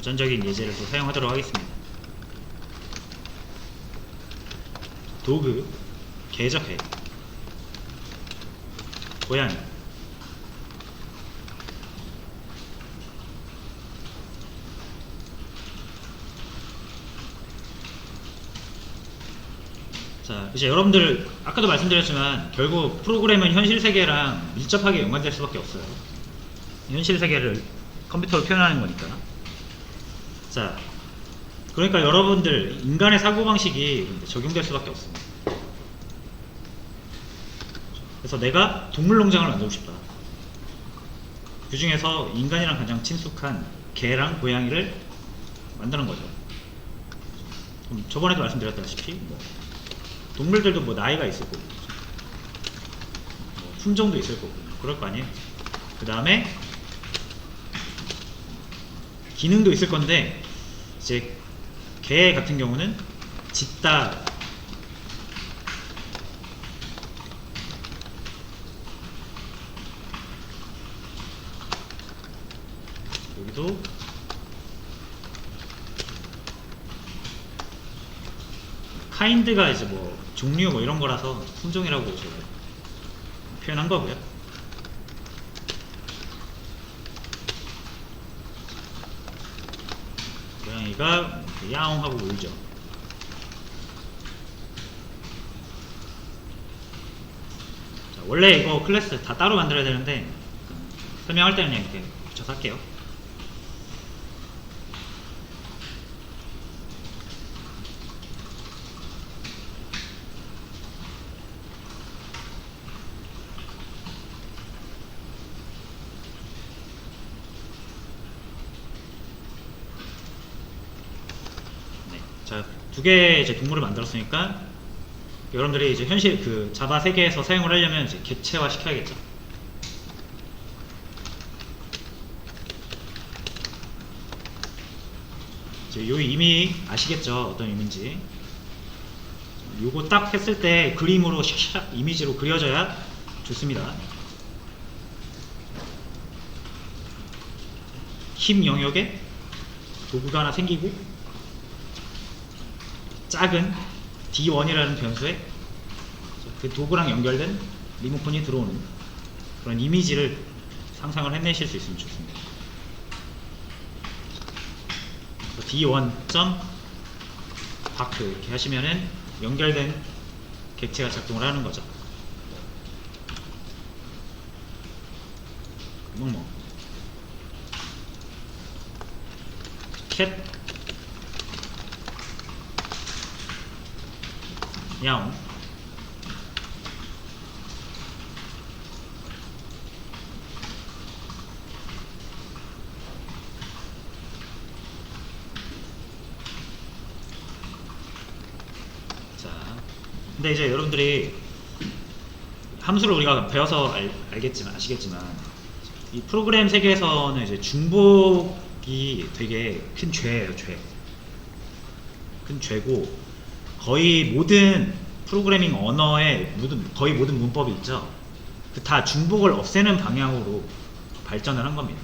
고전적인 예제를 또 사용하도록 하겠습니다. 도그, 개적해, 고양이. 자, 이제 여러분들 아까도 말씀드렸지만 결국 프로그램은 현실 세계랑 밀접하게 연관될 수밖에 없어요. 현실 세계를 컴퓨터로 표현하는 거니까. 자, 그러니까 여러분들 인간의 사고방식이 적용될 수밖에 없습니다. 그래서 내가 동물농장을 만들고 싶다. 그 중에서 인간이랑 가장 친숙한 개랑 고양이를 만드는 거죠. 그럼 저번에도 말씀드렸다시피 동물들도 뭐 나이가 있을 거고, 품종도 있을 거고, 그럴 거 아니에요. 그 다음에 기능도 있을 건데, 이제 개 같은 경우는 짖다, 여기도 카인드가 이제 뭐 종류 뭐 이런 거라서 품종이라고 제가 표현한 거고요. 고양이가 야옹 하고 울죠. 자, 원래 이거 클래스 다 따로 만들어야 되는데 설명할 때는 그냥 이렇게 붙여서 할게요. 자, 두 개의 이제 동물을 만들었으니까 여러분들이 이제 현실 그 자바 세계에서 사용을 하려면 이제 객체화 시켜야겠죠. 이제 요 이미 아시겠죠? 어떤 의미인지. 요거 딱 했을 때 그림으로 샥샥 이미지로 그려져야 좋습니다. 힘 영역에 도구가 하나 생기고 작은 D1이라는 변수에 그 도구랑 연결된 리모컨이 들어오는 그런 이미지를 상상을 해내실 수 있으면 좋습니다. D1.바크 이렇게 하시면은 연결된 객체가 작동을 하는 거죠. 멍멍 캣 야옹. 자, 근데 이제 여러분들이 함수를 우리가 배워서 아시겠지만 이 프로그램 세계에서는 이제 중복이 되게 큰 죄예요. 큰 죄고 거의 모든 프로그래밍 언어의 거의 모든 문법이 있죠. 그 다 중복을 없애는 방향으로 발전을 한 겁니다.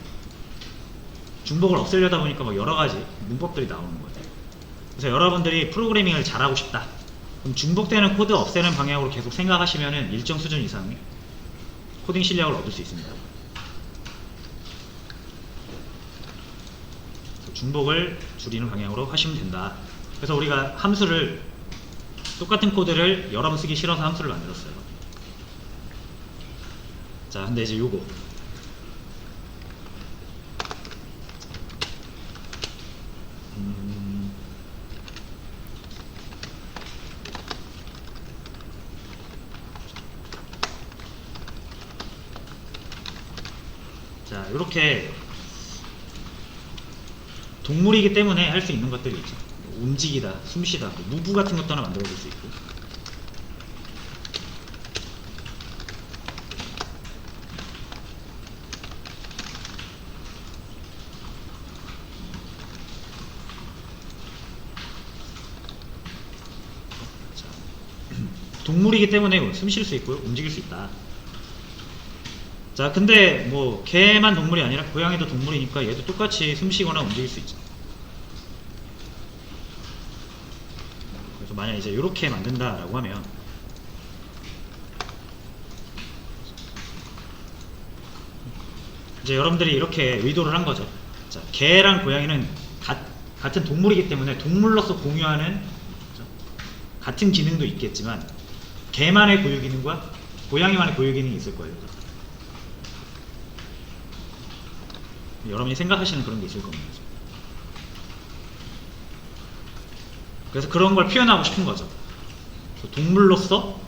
중복을 없애려다 보니까 뭐 여러 가지 문법들이 나오는 거예요. 그래서 여러분들이 프로그래밍을 잘하고 싶다. 그럼 중복되는 코드 없애는 방향으로 계속 생각하시면은 일정 수준 이상의 코딩 실력을 얻을 수 있습니다. 중복을 줄이는 방향으로 하시면 된다. 그래서 우리가 함수를 똑같은 코드를 여러 번 쓰기 싫어서 함수를 만들었어요. 자, 근데 이제 요거 자, 요렇게 동물이기 때문에 할 수 있는 것들이 있죠. 움직이다, 숨쉬다, 무브 같은 것도 하나 만들어 볼 수 있고. 자, 동물이기 때문에 숨 쉴 수 있고요, 움직일 수 있다. 자, 근데 뭐 개만 동물이 아니라 고양이도 동물이니까 얘도 똑같이 숨쉬거나 움직일 수 있죠. 만약 이제 이렇게 만든다라고 하면 이제 여러분들이 이렇게 의도를 한 거죠. 자, 개랑 고양이는 같은 동물이기 때문에 동물로서 공유하는 같은 기능도 있겠지만 개만의 고유 기능과 고양이만의 고유 기능이 있을 거예요. 여러분이 생각하시는 그런 게 있을 겁니다. 그래서 그런 걸 표현하고 싶은 거죠. 동물로서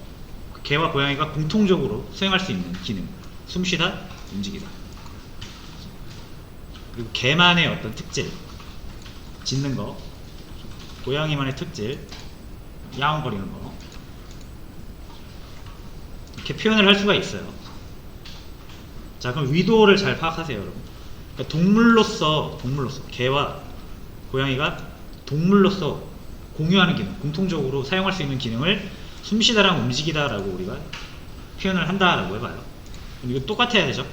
개와 고양이가 공통적으로 수행할 수 있는 기능, 숨쉬다, 움직이다. 그리고 개만의 어떤 특질, 짖는 거, 고양이만의 특질, 야옹거리는 거, 이렇게 표현을 할 수가 있어요. 자, 그럼 의도를 잘 파악하세요, 여러분. 그러니까 동물로서 개와 고양이가 동물로서 공유하는 기능, 공통적으로 사용할 수 있는 기능을 숨쉬다랑 움직이다라고 우리가 표현을 한다라고 해봐요. 그럼 이거 똑같아야 되죠.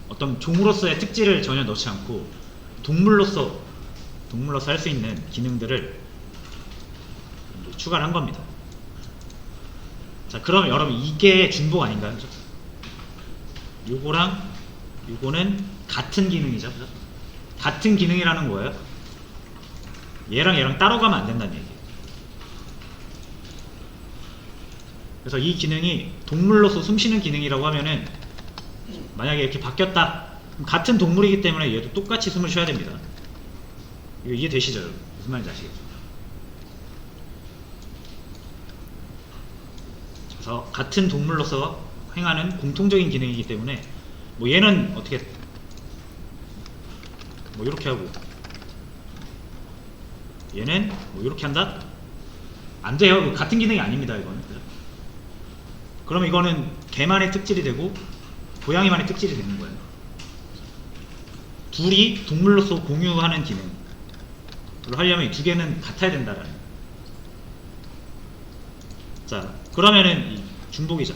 어떤 종으로서의 특질을 전혀 넣지 않고 동물로서 할 수 있는 기능들을 추가를 한 겁니다. 자, 그럼 여러분 이게 중복 아닌가요? 요거랑 요거는 같은 기능이죠. 같은 기능이라는 거예요. 얘랑 따로 가면 안 된다는 얘기예요. 그래서 이 기능이 동물로서 숨쉬는 기능이라고 하면은 만약에 이렇게 바뀌었다, 그럼 같은 동물이기 때문에 얘도 똑같이 숨을 쉬어야 됩니다. 이거 이해되시죠? 무슨 말인지 아시겠죠? 그래서 같은 동물로서 행하는 공통적인 기능이기 때문에 뭐 얘는 어떻게 뭐 이렇게 하고 얘는 뭐 이렇게 한다? 안 돼요. 같은 기능이 아닙니다. 이거는. 그럼 이거는 개만의 특질이 되고 고양이만의 특질이 되는 거예요. 둘이 동물로서 공유하는 기능을 하려면 이 두 개는 같아야 된다라는. 자, 그러면은 이 중복이죠.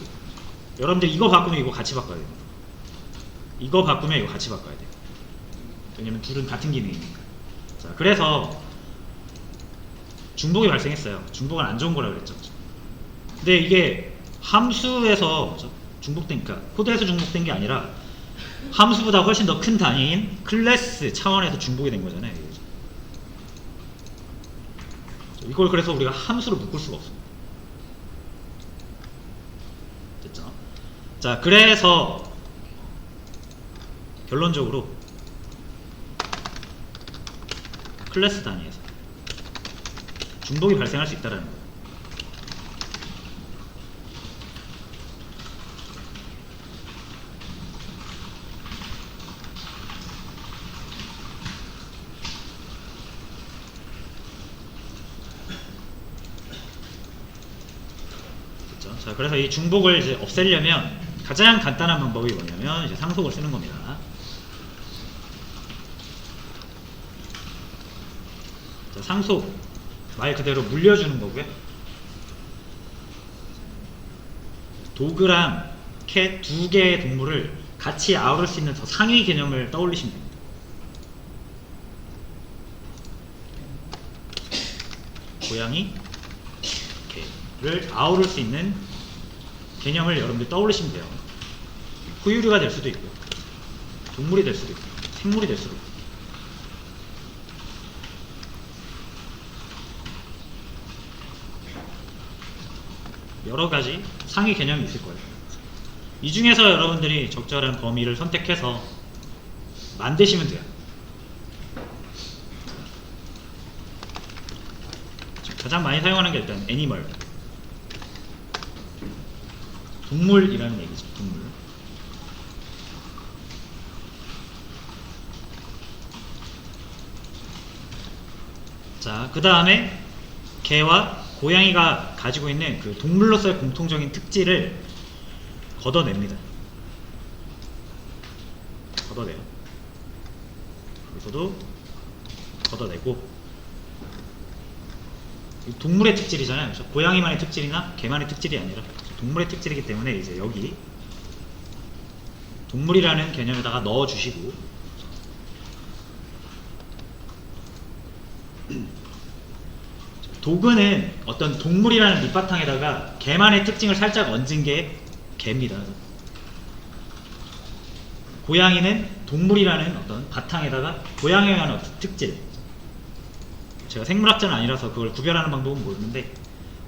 여러분들 이거 바꾸면 이거 같이 바꿔야 돼요. 이거 바꾸면 이거 같이 바꿔야 돼요. 왜냐면 둘은 같은 기능이니까. 자, 그래서 중복이 발생했어요. 중복은 안 좋은 거라고 그랬죠. 근데 이게 함수에서 중복된, 그러니까 코드에서 중복된 게 아니라 함수보다 훨씬 더 큰 단위인 클래스 차원에서 중복이 된 거잖아요. 이걸 그래서 우리가 함수로 묶을 수가 없어. 됐죠? 자, 그래서 결론적으로 클래스 단위에서 중복이 발생할 수 있다는 거예요. 됐죠? 자, 그래서 이 중복을 이제 없애려면 가장 간단한 방법이 뭐냐면 이제 상속을 쓰는 겁니다. 자, 상속 말 그대로 물려주는 거고요. 도그랑 캣 두 개의 동물을 같이 아우를 수 있는 더 상위 개념을 떠올리시면 됩니다. 고양이, 개를 아우를 수 있는 개념을 여러분들 떠올리시면 돼요. 포유류가 될 수도 있고 동물이 될 수도 있고 생물이 될 수도 있고. 여러 가지 상위 개념이 있을 거예요. 이 중에서 여러분들이 적절한 범위를 선택해서 만드시면 돼요. 가장 많이 사용하는 게 일단 애니멀, 동물이라는 얘기죠. 동물. 자, 그 다음에 개와 고양이가 가지고 있는 그 동물로서의 공통적인 특질을 걷어냅니다. 걷어내요. 여기서도 걷어내고, 동물의 특질이잖아요. 그렇죠? 고양이만의 특질이나 개만의 특질이 아니라 동물의 특질이기 때문에 이제 여기 동물이라는 개념에다가 넣어주시고, 도그는 어떤 동물이라는 밑바탕에다가 개만의 특징을 살짝 얹은 게 개입니다. 고양이는 동물이라는 어떤 바탕에다가 고양이에 관한 어떤 특질, 제가 생물학자는 아니라서 그걸 구별하는 방법은 모르는데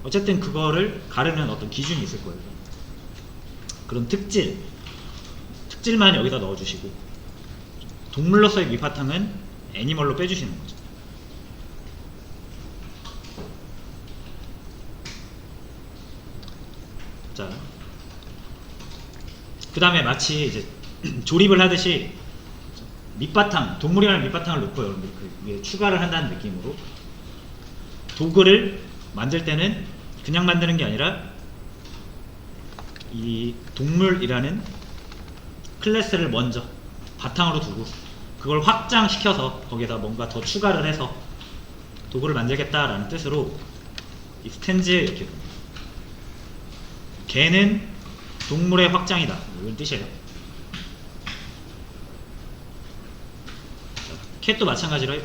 어쨌든 그거를 가르는 어떤 기준이 있을 거예요. 그런 특질만 여기다 넣어주시고 동물로서의 밑바탕은 애니멀로 빼주시는 거죠. 자, 그 다음에 마치 이제 조립을 하듯이 밑바탕, 동물이라는 밑바탕을 놓고 여러분들 그 위에 추가를 한다는 느낌으로 도구를 만들 때는 그냥 만드는 게 아니라 이 동물이라는 클래스를 먼저 바탕으로 두고 그걸 확장시켜서 거기에다 뭔가 더 추가를 해서 도구를 만들겠다라는 뜻으로 익스텐즈 이렇게 개는 동물의 확장이다 이런 뜻이에요. 캣도 마찬가지로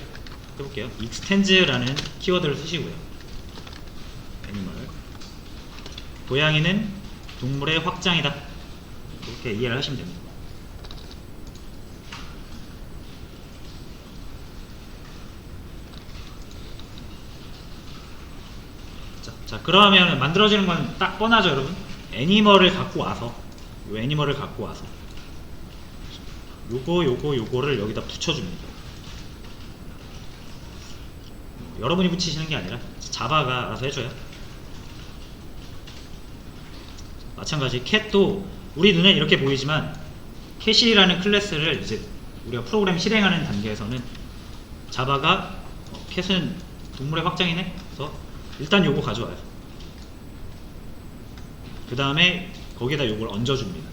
해볼게요. extens라는 키워드를 쓰시고요. 애니멀 고양이는 동물의 확장이다 이렇게 이해를 하시면 됩니다. 자 그러면 만들어지는 건 딱 뻔하죠 여러분. 애니멀을 갖고 와서 요 애니멀을 갖고 와서 요거를 여기다 붙여줍니다. 여러분이 붙이시는 게 아니라 자바가 알아서 해줘요. 마찬가지 캣도 우리 눈에 이렇게 보이지만 캣이라는 클래스를 이제 우리가 프로그램 실행하는 단계에서는 자바가 캣은 동물의 확장이네 그래서 일단 요거 가져와요. 그 다음에 거기에다 요걸 얹어줍니다.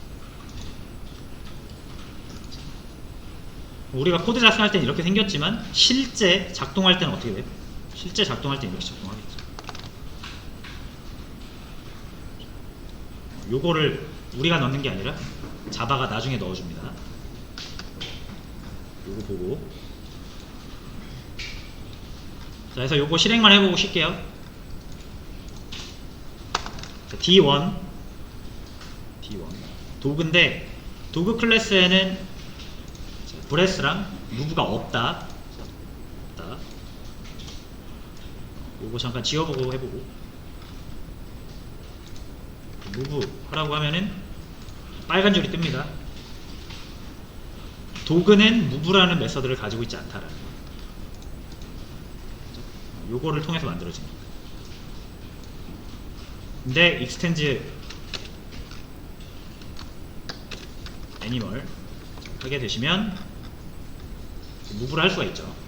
우리가 코드 작성할 때는 이렇게 생겼지만 실제 작동할 때는 어떻게 돼요? 실제 작동할 때는 이렇게 작동하겠죠. 요거를 우리가 넣는 게 아니라 자바가 나중에 넣어줍니다. 요거 보고 자 그래서 요거 실행만 해보고 쉴게요. 자, D1 도구인데 도구 클래스에는 브레스랑 무브가 없다. 요거 잠깐 지워보고 해보고 무브 하라고 하면은 빨간 줄이 뜹니다. 도그는 무브라는 메서드를 가지고 있지 않다라는 거. 요거를 통해서 만들어집니다. 근데 익스텐즈 애니멀 하게 되시면 무브를 할 수가 있죠.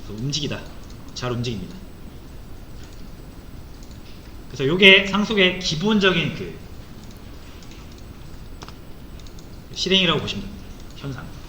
움직이다. 잘 움직입니다. 그래서 요게 상속의 기본적인 그 실행이라고 보시면 됩니다. 현상.